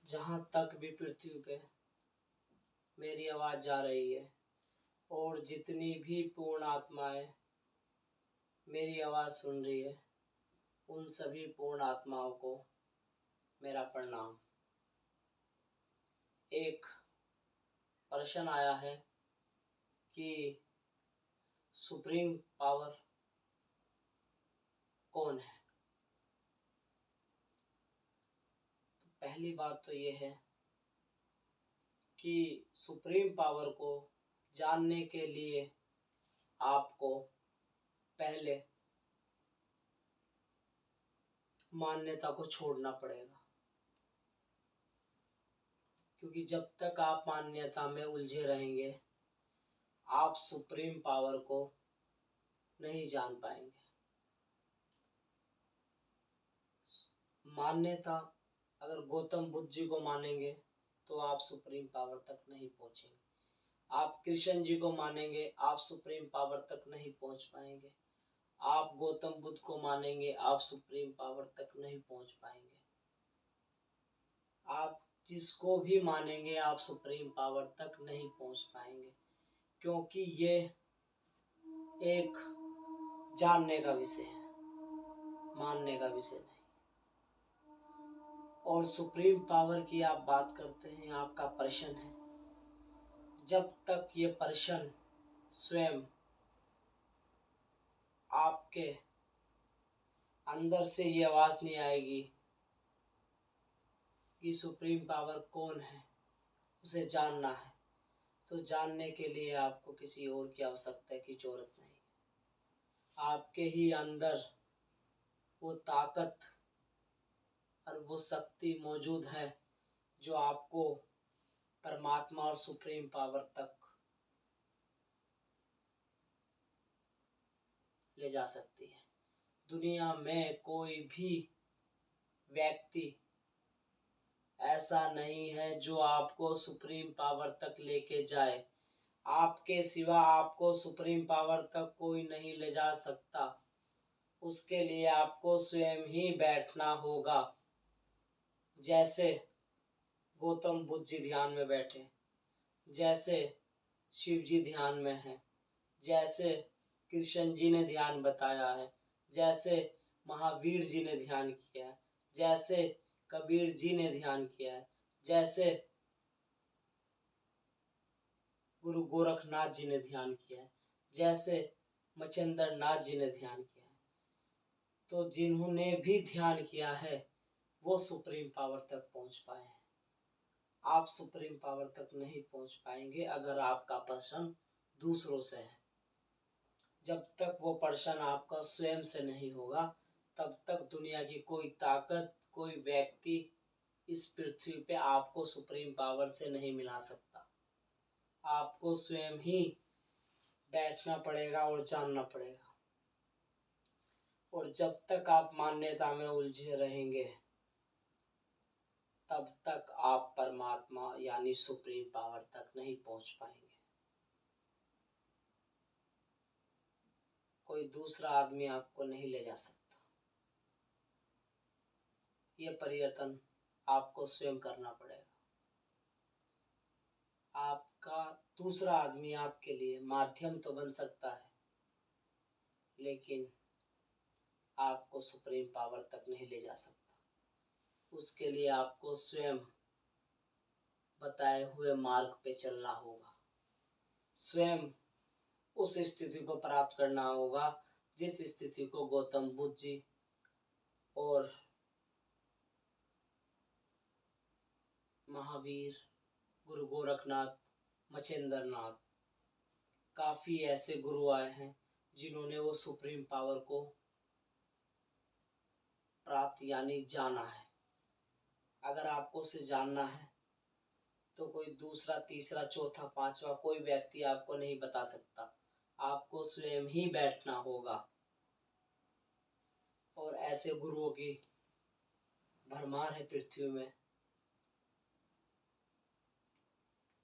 जहाँ तक भी पृथ्वी पे मेरी आवाज़ जा रही है और जितनी भी पूर्ण आत्माएं मेरी आवाज़ सुन रही है, उन सभी पूर्ण आत्माओं को मेरा प्रणाम। एक प्रश्न आया है कि सुप्रीम पावर कौन है। तो पहली बात तो ये है कि सुप्रीम पावर को जानने के लिए आपको पहले मान्यता को छोड़ना पड़ेगा, क्योंकि जब तक आप मान्यता में उलझे रहेंगे आप सुप्रीम पावर को नहीं जान पाएंगे। मान्यता अगर गौतम बुद्ध जी को मानेंगे तो आप सुप्रीम पावर तक नहीं पहुंचेंगे। आप कृष्ण जी को मानेंगे आप सुप्रीम पावर तक नहीं पहुंच पाएंगे। आप गौतम बुद्ध को मानेंगे आप सुप्रीम पावर तक नहीं पहुंच पाएंगे। आप जिसको भी मानेंगे आप सुप्रीम पावर तक नहीं पहुंच पाएंगे, क्योंकि ये एक जानने का विषय है, मानने का विषय नहीं। और सुप्रीम पावर की आप बात करते हैं, आपका प्रश्न है, जब तक ये प्रश्न स्वयं आपके अंदर से ये आवाज़ नहीं आएगी कि सुप्रीम पावर कौन है, उसे जानना है, तो जानने के लिए आपको किसी और की आवश्यकता की जरूरत नहीं। आपके ही अंदर वो ताकत और वो शक्ति मौजूद है जो आपको परमात्मा और सुप्रीम पावर तक ले जा सकती है। दुनिया में कोई भी व्यक्ति ऐसा नहीं है जो आपको सुप्रीम पावर तक लेके जाए। आपके सिवा आपको सुप्रीम पावर तक कोई नहीं ले जा सकता। उसके लिए आपको स्वयं ही बैठना होगा। जैसे गौतम बुद्ध जी ध्यान में बैठे, जैसे शिव जी ध्यान में हैं, जैसे कृष्ण जी ने ध्यान बताया है, जैसे महावीर जी ने ध्यान किया है, जैसे कबीर जी ने ध्यान किया है, जैसे गुरु गोरखनाथ जी ने ध्यान किया है, जैसे मच्छिंद्र नाथ जी ने ध्यान किया है। तो जिन्होंने भी ध्यान किया है वो सुप्रीम पावर तक पहुंच पाए हैं। आप सुप्रीम पावर तक नहीं पहुंच पाएंगे अगर आपका प्रश्न दूसरों से है। जब तक वो प्रश्न आपका स्वयं से नहीं होगा तब तक दुनिया की कोई ताकत, कोई व्यक्ति इस पृथ्वी पे आपको सुप्रीम पावर से नहीं मिला सकता। आपको स्वयं ही बैठना पड़ेगा और जानना पड़ेगा। और जब तक आप मान्यता में उलझे रहेंगे तब तक आप परमात्मा यानी सुप्रीम पावर तक नहीं पहुंच पाएंगे। कोई दूसरा आदमी आपको नहीं ले जा सकता। ये परिवर्तन आपको स्वयं करना पड़ेगा। आपका दूसरा आदमी आपके लिए माध्यम तो बन सकता है, लेकिन आपको सुप्रीम पावर तक नहीं ले जा सकता। उसके लिए आपको स्वयं बताए हुए मार्ग पे चलना होगा। स्वयं उस स्थिति को प्राप्त करना होगा जिस स्थिति को गौतम बुद्ध जी और महावीर, गुरु गोरखनाथ, मच्छिंद्र नाथ, काफ़ी ऐसे गुरु आए हैं जिन्होंने वो सुप्रीम पावर को प्राप्त यानी जाना है। अगर आपको उसे जानना है तो कोई दूसरा, तीसरा, चौथा, पांचवा कोई व्यक्ति आपको नहीं बता सकता। आपको स्वयं ही बैठना होगा। और ऐसे गुरुओं की भरमार है पृथ्वी में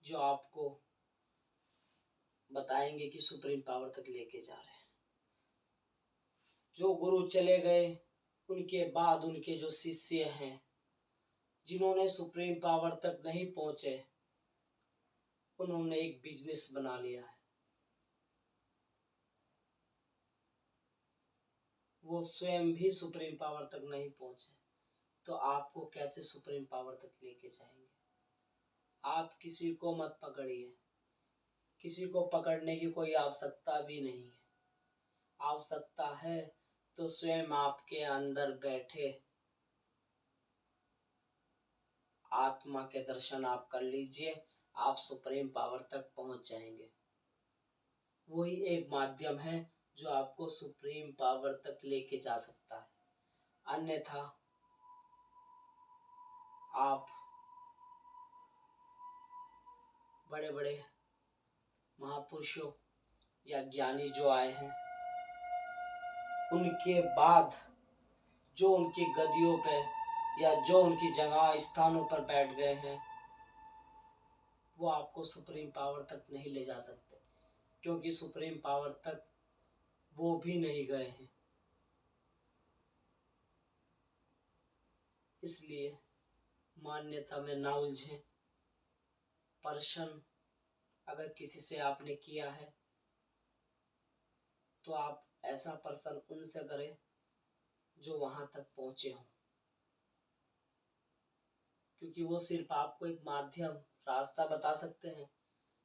जो आपको बताएंगे कि सुप्रीम पावर तक लेके जा रहे हैं। जो गुरु चले गए उनके बाद उनके जो शिष्य हैं, जिन्होंने सुप्रीम पावर तक नहीं पहुंचे, उन्होंने एक बिजनेस बना लिया है। वो स्वयं भी सुप्रीम पावर तक नहीं पहुंचे, तो आपको कैसे सुप्रीम पावर तक लेके जाएंगे? आप किसी को मत पकड़िए, किसी को पकड़ने की कोई आवश्यकता भी नहीं है। आवश्यकता है तो स्वयं आपके अंदर बैठे आत्मा के दर्शन आप कर लीजिए, आप सुप्रीम पावर तक पहुंच जाएंगे। वही एक माध्यम है जो आपको सुप्रीम पावर तक लेके जा सकता है। अन्यथा आप बड़े बड़े महापुरुषों या ज्ञानी जो आए हैं, उनके बाद जो उनकी गद्दियों पे या जो उनकी जगह स्थानों पर बैठ गए हैं, वो आपको सुप्रीम पावर तक नहीं ले जा सकते, क्योंकि सुप्रीम पावर तक वो भी नहीं गए हैं। इसलिए मान्यता में ना उलझें। प्रश्न अगर किसी से आपने किया है तो आप ऐसा प्रश्न उनसे करें जो वहां तक पहुंचे हों, क्योंकि वो सिर्फ आपको एक माध्यम रास्ता बता सकते हैं,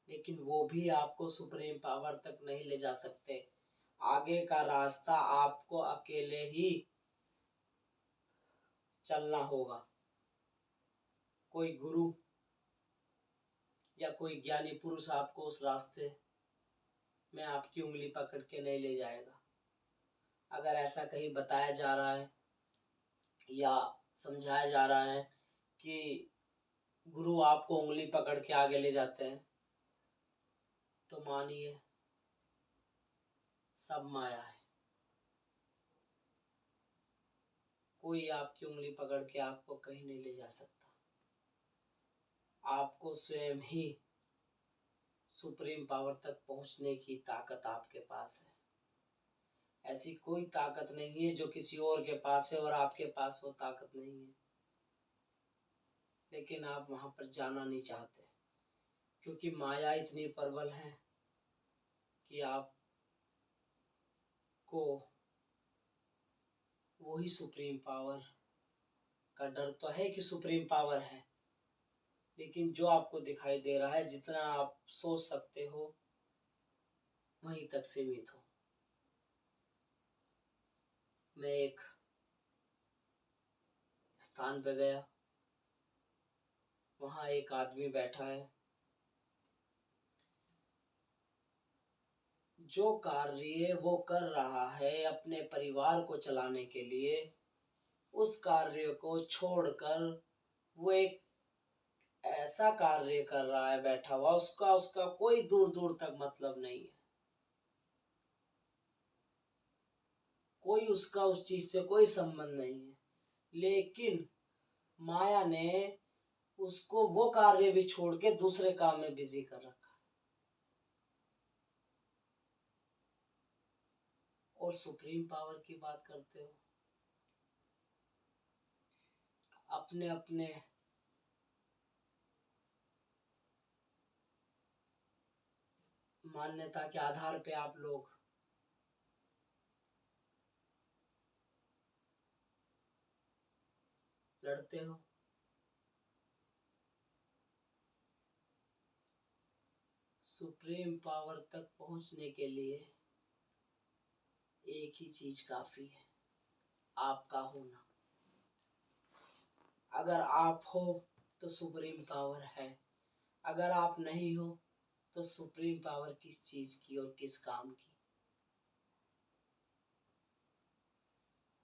लेकिन वो भी आपको सुप्रीम पावर तक नहीं ले जा सकते। आगे का रास्ता आपको अकेले ही चलना होगा। कोई गुरु या कोई ज्ञानी पुरुष आपको उस रास्ते में आपकी उंगली पकड़ के नहीं ले जाएगा। अगर ऐसा कहीं बताया जा रहा है या समझाया जा रहा है कि गुरु आपको उंगली पकड़ के आगे ले जाते हैं, तो मानिए सब माया है। कोई आपकी उंगली पकड़ के आपको कहीं नहीं ले जा सकता। आपको स्वयं ही सुप्रीम पावर तक पहुंचने की ताकत आपके पास है। ऐसी कोई ताकत नहीं है जो किसी और के पास है और आपके पास वो ताकत नहीं है, लेकिन आप वहां पर जाना नहीं चाहते, क्योंकि माया इतनी प्रबल है कि आपको वही सुप्रीम पावर का डर तो है कि सुप्रीम पावर है, लेकिन जो आपको दिखाई दे रहा है, जितना आप सोच सकते हो, वहीं तक सीमित हो। मैं एक स्थान पे गया, वहां एक आदमी बैठा है। जो कार्य वो कर रहा है अपने परिवार को चलाने के लिए, उस कार्य को छोड़कर वो एक ऐसा कार्य कर रहा है बैठा हुआ, उसका कोई दूर दूर तक मतलब नहीं है। कोई उसका उस चीज से कोई संबंध नहीं है, लेकिन माया ने उसको वो कार्य भी छोड़ के दूसरे काम में बिजी कर रखा। और सुप्रीम पावर की बात करते हो, अपने अपने मान्यता के आधार पे आप लोग लड़ते हो। सुप्रीम पावर तक पहुंचने के लिए एक ही चीज काफी है, आपका होना। अगर आप हो तो सुप्रीम पावर है, अगर आप नहीं हो तो सुप्रीम पावर किस चीज की और किस काम की।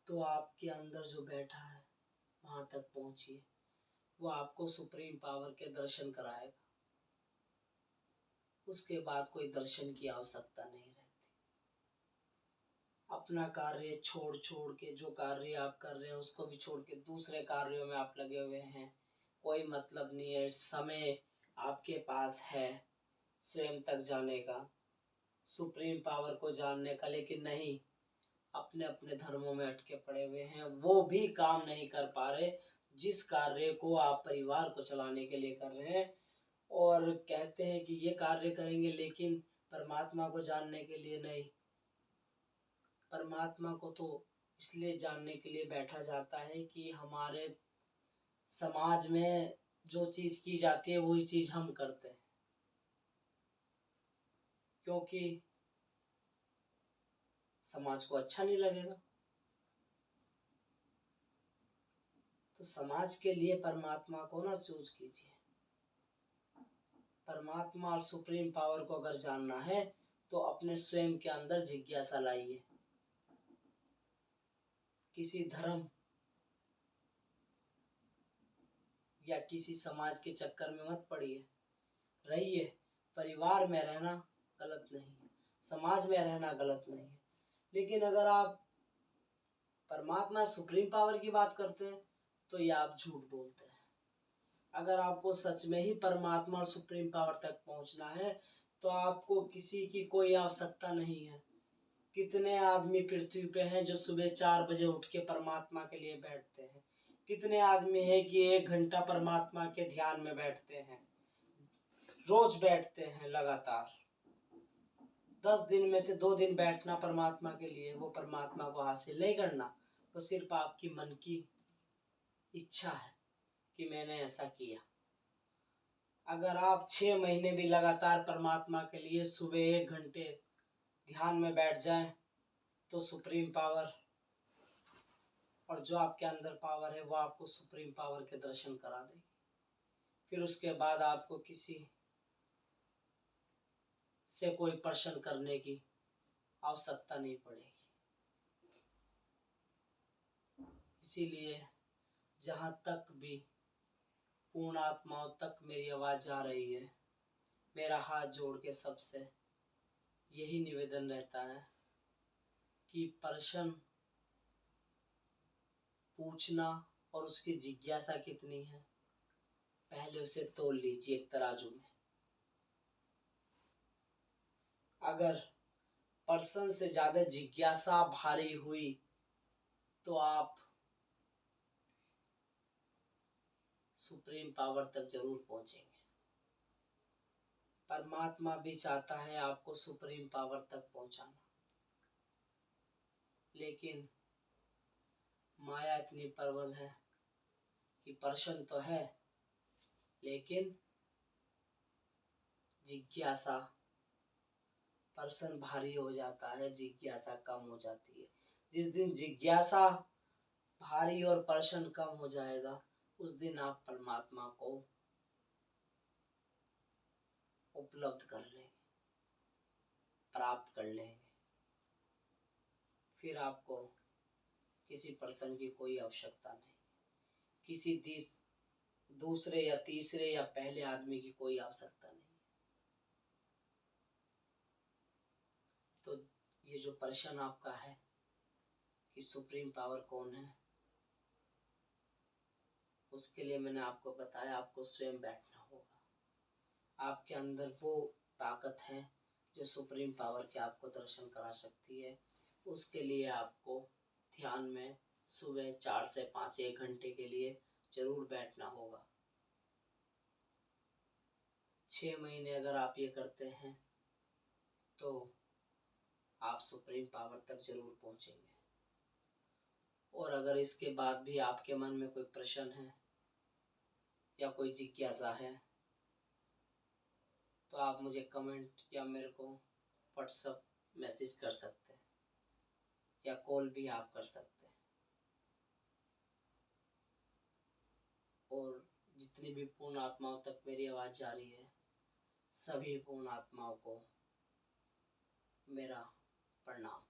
तो आपके अंदर जो बैठा है वहां तक पहुंचिए, वो आपको सुप्रीम पावर के दर्शन कराएगा। उसके बाद कोई दर्शन की आवश्यकता नहीं रहती। अपना कार्य छोड़ छोड़ के, जो कार्य आप कर रहे हैं उसको भी छोड़ के दूसरे कार्यों में आप लगे हुए हैं, कोई मतलब नहीं है। समय आपके पास है स्वयं तक जाने का, सुप्रीम पावर को जानने का, लेकिन नहीं, अपने अपने धर्मों में अटके पड़े हुए हैं, वो भी काम नहीं कर पा रहे। जिस कार्य को आप परिवार को चलाने के लिए कर रहे हैं और कहते हैं कि ये कार्य करेंगे, लेकिन परमात्मा को जानने के लिए नहीं। परमात्मा को तो इसलिए जानने के लिए बैठा जाता है कि हमारे समाज में जो चीज की जाती है वही चीज हम करते हैं, क्योंकि समाज को अच्छा नहीं लगेगा। तो समाज के लिए परमात्मा को ना चूज कीजिए। परमात्मा और सुप्रीम पावर को अगर जानना है तो अपने स्वयं के अंदर जिज्ञासा लाइए। किसी धर्म या किसी समाज के चक्कर में मत पड़िए, रहिए। परिवार में रहना गलत नहीं है, समाज में रहना गलत नहीं है, लेकिन अगर आप परमात्मा सुप्रीम पावर की बात करते हैं तो ये आप झूठ बोलते हैं। अगर आपको सच में ही परमात्मा और सुप्रीम पावर तक पहुंचना है तो आपको किसी की कोई आवश्यकता नहीं है। कितने आदमी पृथ्वी पे हैं जो सुबह 4 बजे उठ के परमात्मा के लिए बैठते हैं? कितने आदमी हैं कि 1 घंटा परमात्मा के ध्यान में बैठते हैं, रोज बैठते हैं लगातार। 10 दिन में से 2 दिन बैठना परमात्मा के लिए, वो परमात्मा को हासिल नहीं करना, वो सिर्फ आपकी मन की इच्छा है कि मैंने ऐसा किया। अगर आप 6 महीने भी लगातार परमात्मा के लिए सुबह 1 घंटे ध्यान में बैठ जाएं तो सुप्रीम पावर और जो आपके अंदर पावर है वो आपको सुप्रीम पावर के दर्शन करा देगी। फिर उसके बाद आपको किसी से कोई प्रश्न करने की आवश्यकता नहीं पड़ेगी। इसीलिए जहाँ तक भी पूर्ण आत्माओं तक मेरी आवाज़ जा रही है, मेरा हाथ जोड़ के सबसे यही निवेदन रहता है कि प्रश्न पूछना और उसकी जिज्ञासा कितनी है पहले उसे तोल लीजिए एक तराजू में। अगर प्रश्न से ज्यादा जिज्ञासा भारी हुई तो आप सुप्रीम पावर तक जरूर पहुंचेंगे। परमात्मा भी चाहता है आपको सुप्रीम पावर तक पहुंचाना, लेकिन माया इतनी प्रबल है कि प्रश्न तो है लेकिन जिज्ञासा, प्रश्न भारी हो जाता है, जिज्ञासा कम हो जाती है। जिस दिन जिज्ञासा भारी और प्रश्न कम हो जाएगा उस दिन आप परमात्मा को उपलब्ध कर लेंगे, प्राप्त कर लेंगे। फिर आपको किसी प्रश्न की कोई आवश्यकता नहीं, किसी दूसरे या तीसरे या पहले आदमी की कोई आवश्यकता नहीं। तो ये जो प्रश्न आपका है कि सुप्रीम पावर कौन है, उसके लिए मैंने आपको बताया आपको स्वयं बैठना होगा। आपके अंदर वो ताकत है जो सुप्रीम पावर के आपको दर्शन करा सकती है। उसके लिए आपको ध्यान में सुबह 4 से 5 1 घंटे के लिए जरूर बैठना होगा। 6 महीने अगर आप ये करते हैं तो आप सुप्रीम पावर तक जरूर पहुंचेंगे। और अगर इसके बाद भी आपके मन में कोई प्रश्न है या कोई जिज्ञासा है तो आप मुझे कमेंट या मेरे को व्हाट्सएप मैसेज कर सकते हैं या कॉल भी आप कर सकते हैं। और जितनी भी पूर्ण आत्माओं तक मेरी आवाज़ जा रही है, सभी पूर्ण आत्माओं को मेरा प्रणाम।